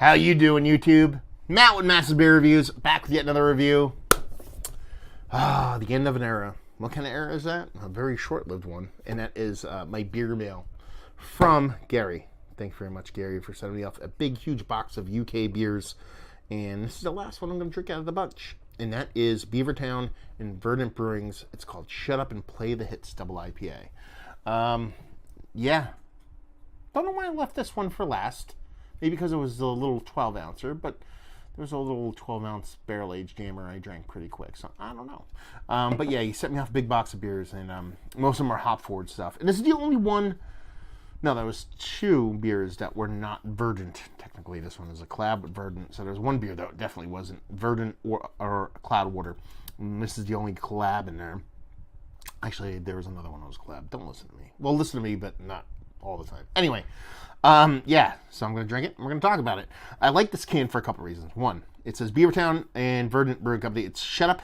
How you doing, YouTube? Matt with Massive Beer Reviews, back with yet another review. The end of an era. What kind of era is that? A very short-lived one, and that is my beer mail from Gary. Thank you very much, Gary, for sending me off a big, huge box of UK beers, and this is the last one I'm going to drink out of the bunch, and that is Beavertown and Verdant Brewing's. It's called Shut Up and Play the Hits Double IPA. Yeah. Don't know why I left this one for last. Maybe because it was a little 12-ouncer, but there was a little 12-ounce barrel-aged jammer I drank pretty quick, so I don't know. But yeah, he sent me off a big box of beers, and most of them are hop-forward stuff. And this is the only one. No, there was two beers that were not Verdant. Technically, this one is a collab with Verdant, so there's one beer that definitely wasn't Verdant or Cloudwater. And this is the only collab in there. Actually, there was another one that was collab. Don't listen to me. Well, listen to me, but not all the time. Anyway, yeah, so I'm going to drink it, and we're going to talk about it. I like this can for a couple reasons. One, it says Beavertown and Verdant Brewing Company. It's Shut Up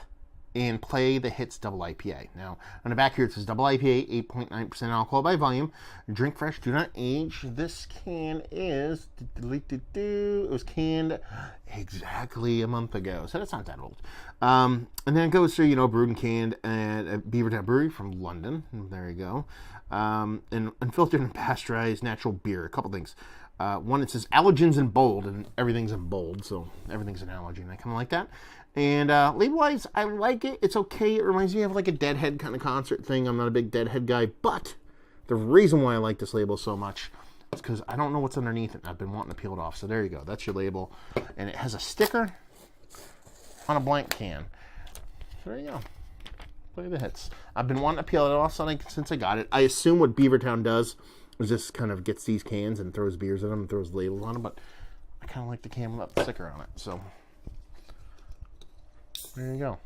and Play the Hits Double IPA. Now, on the back here, it says Double IPA, 8.9% alcohol by volume. Drink fresh, do not age. This can is, it was canned exactly a month ago, so that's not that old. And then it goes through, brewed and canned at Beavertown Brewery from London. There you go. And unfiltered and pasteurized natural beer. A couple things. One, it says allergens in bold, and everything's in bold, so everything's an allergen. I kind of like that. And label-wise, I like it. It's okay. It reminds me of like a Deadhead kind of concert thing. I'm not a big Deadhead guy, but the reason why I like this label so much is because I don't know what's underneath it. I've been wanting to peel it off. So there you go. That's your label. And it has a sticker on a blank can. So there you go. Play the hits. I've been wanting to peel it off since I got it. I assume what Beavertown does is just kind of gets these cans and throws beers in them and throws labels on them, but I kind of like the can without the sticker on it. So there you go.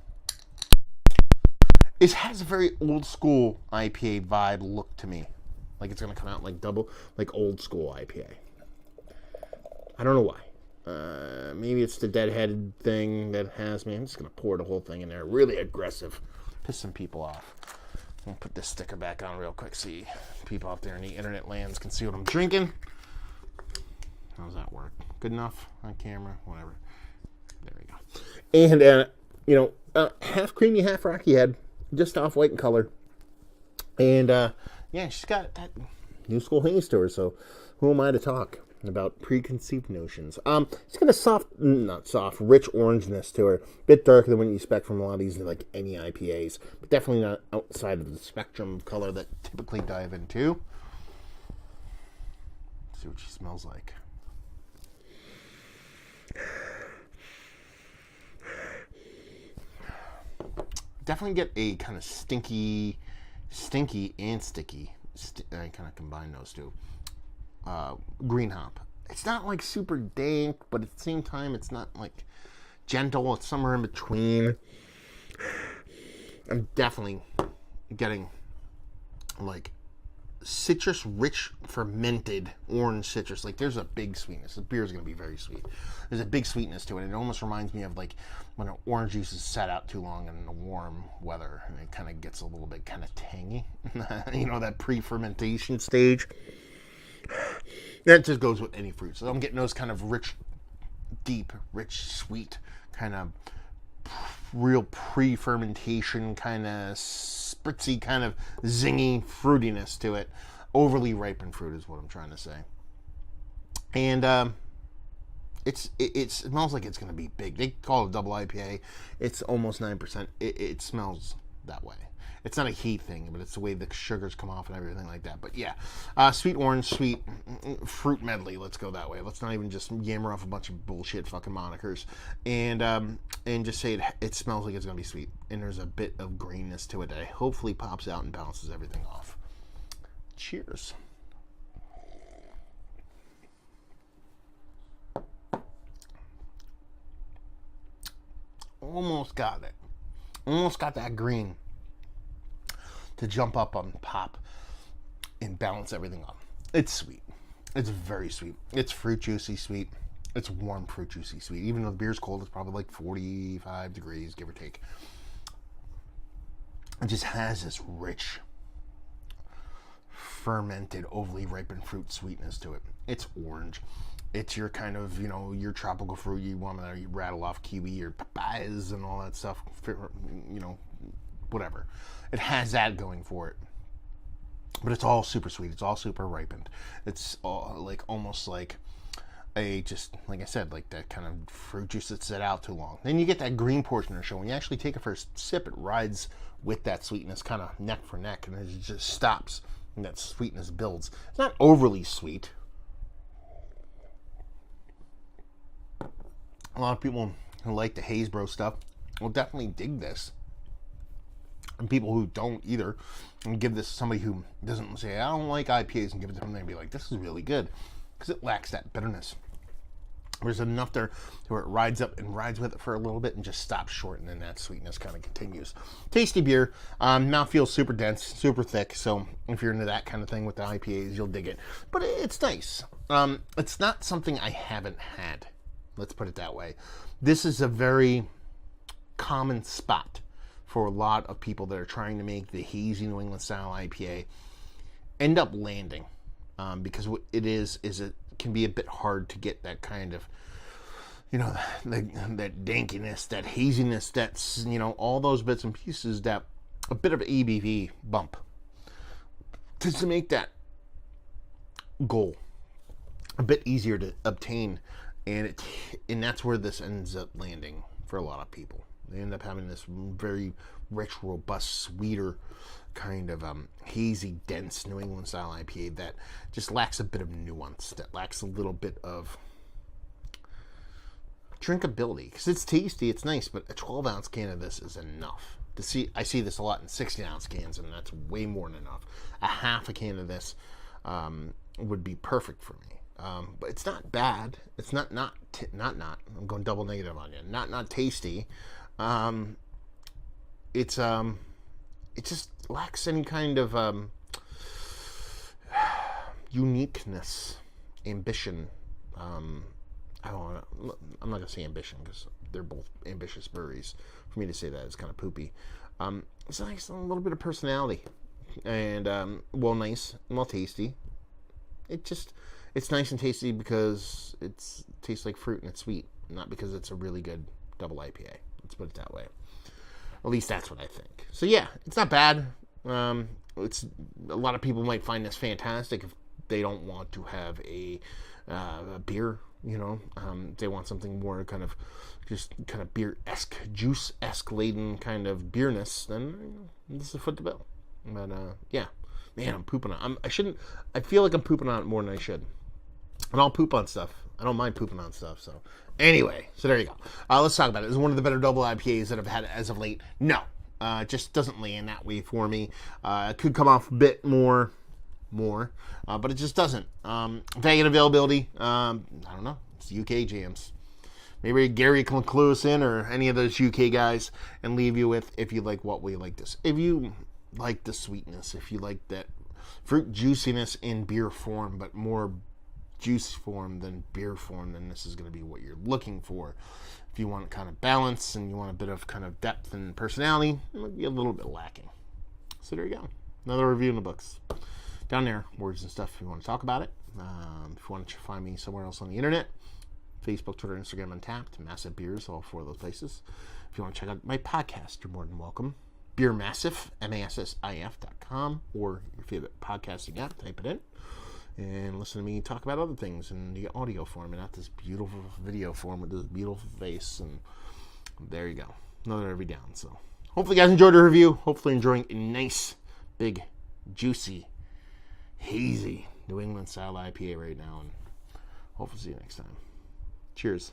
It has a very old school IPA vibe look to me. Like it's going to come out like old school IPA. I don't know why. Maybe it's the Deadhead thing that has me. I'm just going to pour the whole thing in there. Really aggressive. Piss some people off. I'm going to put this sticker back on real quick so people out there in the internet lands can see what I'm drinking. How does that work? Good enough on camera? Whatever. There we go. And, half creamy, half rocky head. Just off white in color. And, yeah, she's got that new school haze to her, so who am I to talk about preconceived notions? It's got a rich orangeness to her. A bit darker than what you expect from a lot of these, like any IPAs, but definitely not outside of the spectrum of color that typically dive into. Let's see what she smells like. Definitely get a kind of stinky and sticky. I kind of combine those two. Green hop. It's not like super dank, but at the same time, it's not like gentle. It's somewhere in between. I'm definitely getting like citrus rich fermented orange citrus. Like there's a big sweetness. The beer is going to be very sweet. There's a big sweetness to it. It almost reminds me of like when an orange juice is sat out too long in the warm weather and it kind of gets a little bit kind of tangy. That pre-fermentation stage. That just goes with any fruit. So I'm getting those kind of rich, deep, rich, sweet, kind of real pre-fermentation, kind of spritzy, kind of zingy fruitiness to it. Overly ripened fruit is what I'm trying to say. And it smells like it's going to be big. They call it a double IPA. It's almost 9%. It smells that way. It's not a heat thing, but it's the way the sugars come off and everything like that. But yeah, sweet orange, sweet fruit medley. Let's go that way. Let's not even just yammer off a bunch of bullshit fucking monikers, and just say it smells like it's gonna be sweet. And there's a bit of greenness to it that hopefully pops out and balances everything off. Cheers. Almost got it. Almost got that green to jump up on pop and balance everything up. It's sweet. It's very sweet. It's fruit juicy sweet. It's warm fruit juicy sweet. Even though the beer's cold, it's probably like 45 degrees, give or take. It just has this rich, fermented, overly ripened fruit sweetness to it. It's orange. It's your kind of, your tropical fruit. You want to rattle off kiwi or papayas and all that stuff, whatever. It has that going for it. But it's all super sweet. It's all super ripened. It's all almost like just like I said, like that kind of fruit juice that set out too long. Then you get that green portion of the show. When you actually take a first sip, it rides with that sweetness kind of neck for neck, and it just stops, and that sweetness builds. It's not overly sweet. A lot of people who like the Haze Bro stuff will definitely dig this. And people who don't either, and give this to somebody who doesn't say, I don't like IPAs, and give it to them, they'd be like, this is really good. Because it lacks that bitterness. There's enough there where it rides up and rides with it for a little bit and just stops short, and then that sweetness kind of continues. Tasty beer. Mouthfeel super dense, super thick. So if you're into that kind of thing with the IPAs, you'll dig it. But it's nice. It's not something I haven't had. Let's put it that way. This is a very common spot for a lot of people that are trying to make the hazy New England style IPA end up landing. Because what it is it can be a bit hard to get that kind of, that dankiness, that haziness, that's, all those bits and pieces, that a bit of ABV bump to make that goal a bit easier to obtain. And that's where this ends up landing for a lot of people. They end up having this very rich, robust, sweeter kind of hazy, dense New England style IPA that just lacks a bit of nuance, that lacks a little bit of drinkability. Because it's tasty, it's nice, but a 12-ounce can of this is enough. I see this a lot in 16-ounce cans, and that's way more than enough. A half a can of this would be perfect for me. But it's not bad. It's not. I'm going double negative on you. Not tasty. It just lacks any kind of uniqueness, ambition. I'm not gonna say ambition because they're both ambitious breweries. For me to say that is kind of poopy. It's nice, a little bit of personality, and nice, tasty. It's nice and tasty because it tastes like fruit and it's sweet, not because it's a really good double IPA. Let's put it that way. At least that's what I think. So yeah, it's not bad. It's a lot of people might find this fantastic if they don't want to have a beer. They want something more kind of beer-esque, juice-esque laden kind of beerness. Then this is a foot to bill. But yeah, man, I'm pooping on. I feel like I'm pooping on it more than I should. And I'll poop on stuff. I don't mind pooping on stuff. So anyway, so there you go. Let's talk about it. This is one of the better double IPAs that I've had as of late. No, it just doesn't land that way for me. It could come off a bit more, but it just doesn't. Value and availability, I don't know. It's UK jams. Maybe Gary can clue us in, or any of those UK guys, and leave you with, if you like what we like this. If you like the sweetness, if you like that fruit juiciness in beer form, but more juice form than beer form, then this is going to be what you're looking for. If you want kind of balance and you want a bit of kind of depth and personality, it might be a little bit lacking. So there you go. Another review in the books. Down there, words and stuff if you want to talk about it. If you want to find me somewhere else on the internet, Facebook, Twitter, Instagram, Untapped, Massive Beers, all four of those places. If you want to check out my podcast, you're more than welcome. Beer Massive, MASSIF.com, or your favorite podcasting app, type it in. And listen to me talk about other things in the audio form and not this beautiful video form with this beautiful face. And there you go. Another every down. So hopefully you guys enjoyed the review. Hopefully enjoying a nice, big, juicy, hazy New England style IPA right now. And hopefully see you next time. Cheers.